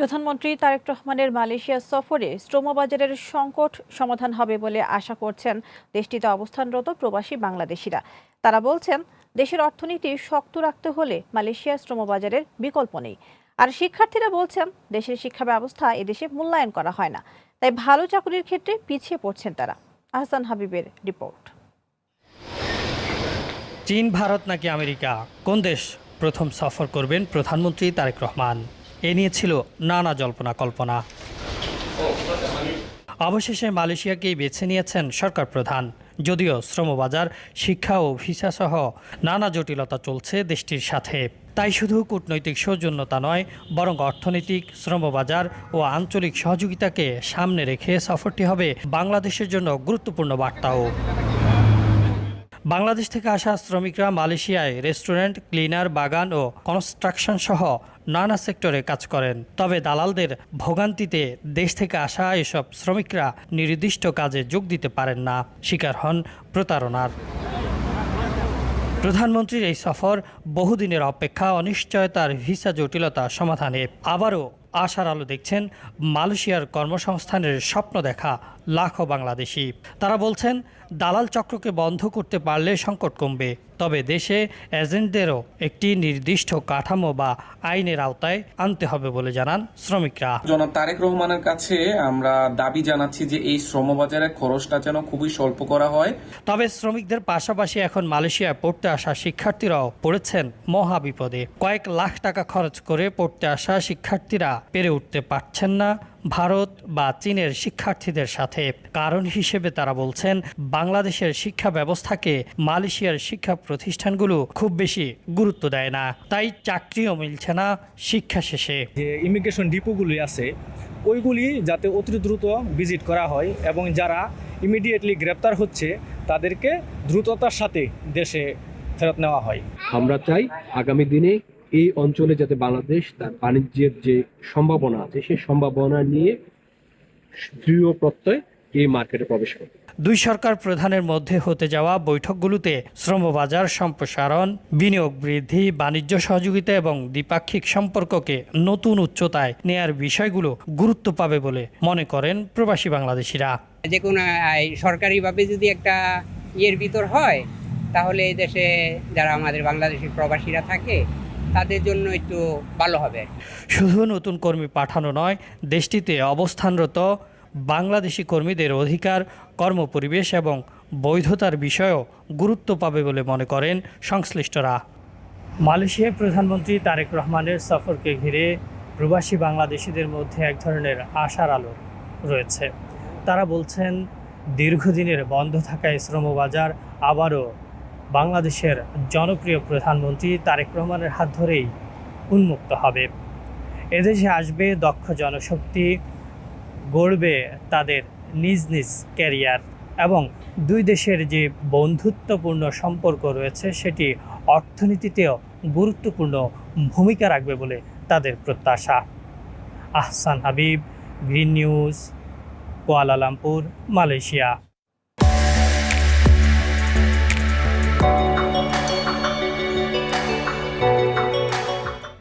প্রধানমন্ত্রী তারেক রহমানের মালয়েশিয়া সফরে শ্রমবাজারের সংকট সমাধান হবে বলে আশা করছেন দেশটিতে অবস্থানরত প্রবাসী বাংলাদেশিরা। তারা বলছেন, দেশের অর্থনীতি শক্ত রাখতে হলে মালয়েশিয়ার শ্রমবাজারের বিকল্প নেই। আর শিক্ষার্থীরা বলছেন, দেশের শিক্ষা ব্যবস্থা এদেশে মূল্যায়ন করা হয় না, তাই ভালো চাকরির ক্ষেত্রে পিছিয়ে পড়ছেন তারা। আহসান হাবিবের রিপোর্ট। চীন, ভারত নাকি আমেরিকা, কোন দেশ প্রথম সফর করবেন প্রধানমন্ত্রী তারেক রহমান? এ নিয়ে ছিল নানা জল্পনা কল্পনা। অবশেষে মালয়েশিয়াকেই বেছে নিয়েছেন সরকার প্রধান। যদিও শ্রমবাজার, শিক্ষা ও ভিসা সহ নানা জটিলতা চলছে দেশটির সাথে। তাই শুধু কূটনৈতিক সৌজন্যতা নয়, বরং অর্থনৈতিক, শ্রমবাজার ও আঞ্চলিক সহযোগিতাকে সামনে রেখে সফরটি হবে বাংলাদেশের জন্য গুরুত্বপূর্ণ বার্তাও। বাংলাদেশ থেকে আসা শ্রমিকরা মালয়েশিয়ায় রেস্টুরেন্ট, ক্লিনার, বাগান ও কনস্ট্রাকশন সহ নানা সেক্টরে কাজ করেন। তবে দালালদের ভোগান্তিতে দেশ থেকে আসা এসব শ্রমিকরা নির্দিষ্ট কাজে যোগ দিতে পারেন না, শিকার হন প্রতারণার। প্রধানমন্ত্রীর এই সফর বহুদিনের অপেক্ষা, অনিশ্চয়তার ভিসা জটিলতা সমাধানে আবারও আশার আলো দেখছেন মালয়েশিয়ার কর্মসংস্থানের স্বপ্ন দেখা লাখো বাংলাদেশি। তারা বলছেন, দালাল চক্রকে বন্ধ করতে পারলে সংকট কমবে। তবে দেশে এজেন্টদেরও একটি নির্দিষ্ট কাঠামো বা আইনের আওতায় আনতে হবে বলে জানান শ্রমিকরা। জনাব তারেক রহমানের কাছে আমরা দাবি জানাচ্ছি যে এই শ্রমবাজারের খরচটা যেন খুবই স্বল্প করা হয়। তবে শ্রমিকদের পাশাপাশি এখন মালয়েশিয়ায় পড়তে আসা শিক্ষার্থীরাও পড়েছেন মহা বিপদে। কয়েক লাখ টাকা খরচ করে পড়তে আসা শিক্ষার্থীরা পেরে উঠতে পারছেন না ভারত বা চীনের শিক্ষার্থীদের সাথে। কারণ হিসেবে তারা বলছেন, বাংলাদেশের শিক্ষা ব্যবস্থাকে মালয়েশিয়ার শিক্ষা প্রতিষ্ঠানগুলো খুব বেশি গুরুত্ব দেয় না, তাই চাকরিও মিলছে না শিক্ষা শেষে। যে ইমিগ্রেশন ডিপোগুলি আছে ওইগুলি যাতে অতি দ্রুত ভিজিট করা হয় এবং যারা ইমিডিয়েটলি গ্রেপ্তার হচ্ছে তাদেরকে দ্রুততার সাথে দেশে ফেরত নেওয়া হয়। আমরা চাই আগামী দিনে এই অঞ্চলে যাতে বাংলাদেশ তার বাণিজ্যের যে সম্ভাবনা আছে সেই সম্ভাবনা নিয়ে দৃঢ় প্রত্যয় এই মার্কেটে প্রবেশ করে। দুই সরকার প্রধানের মধ্যে হতে যাওয়া বৈঠকগুলোতে শ্রমবাজার সম্প্রসারণ, বিনিয়োগ বৃদ্ধি, বাণিজ্য সহযোগিতা এবং দ্বিপাক্ষিক সম্পর্ককে নতুন উচ্চতায় নেয়ার বিষয়গুলো গুরুত্ব পাবে বলে মনে করেন প্রবাসী বাংলাদেশিরা। যে কোনো সরকারিভাবে যদি একটা ইয়ের ভিতর হয়, তাহলে এই দেশে যারা আমাদের বাংলাদেশি প্রবাসীরা থাকে তাদের জন্য একটু ভালো হবে। শুধু নতুন কর্মী পাঠানো নয়, দেশটিতে অবস্থানরত বাংলাদেশি কর্মীদের অধিকার, কর্মপরিবেশ এবং বৈধতার বিষয়েও গুরুত্ব পাবে বলে মনে করেন সংশ্লিষ্টরা। মালয়েশিয়ার প্রধানমন্ত্রী তারেক রহমানের সফরকে ঘিরে প্রবাসী বাংলাদেশিদের মধ্যে এক ধরনের আশার আলো রয়েছে। তারা বলছেন, দীর্ঘদিনের বন্ধ থাকা শ্রমবাজার আবারও বাংলাদেশের জনপ্রিয় প্রধানমন্ত্রী তারেক রহমানের হাত ধরেই উন্মুক্ত হবে। এদেশে আসবে দক্ষ জনশক্তি, গড়বে তাদের নিজ নিজ ক্যারিয়ার এবং দুই দেশের যে বন্ধুত্বপূর্ণ সম্পর্ক রয়েছে সেটি অর্থনীতিতেও গুরুত্বপূর্ণ ভূমিকা রাখবে বলে তাদের প্রত্যাশা। Ahsan Habib, green news, Kuala Lumpur, Malaysia.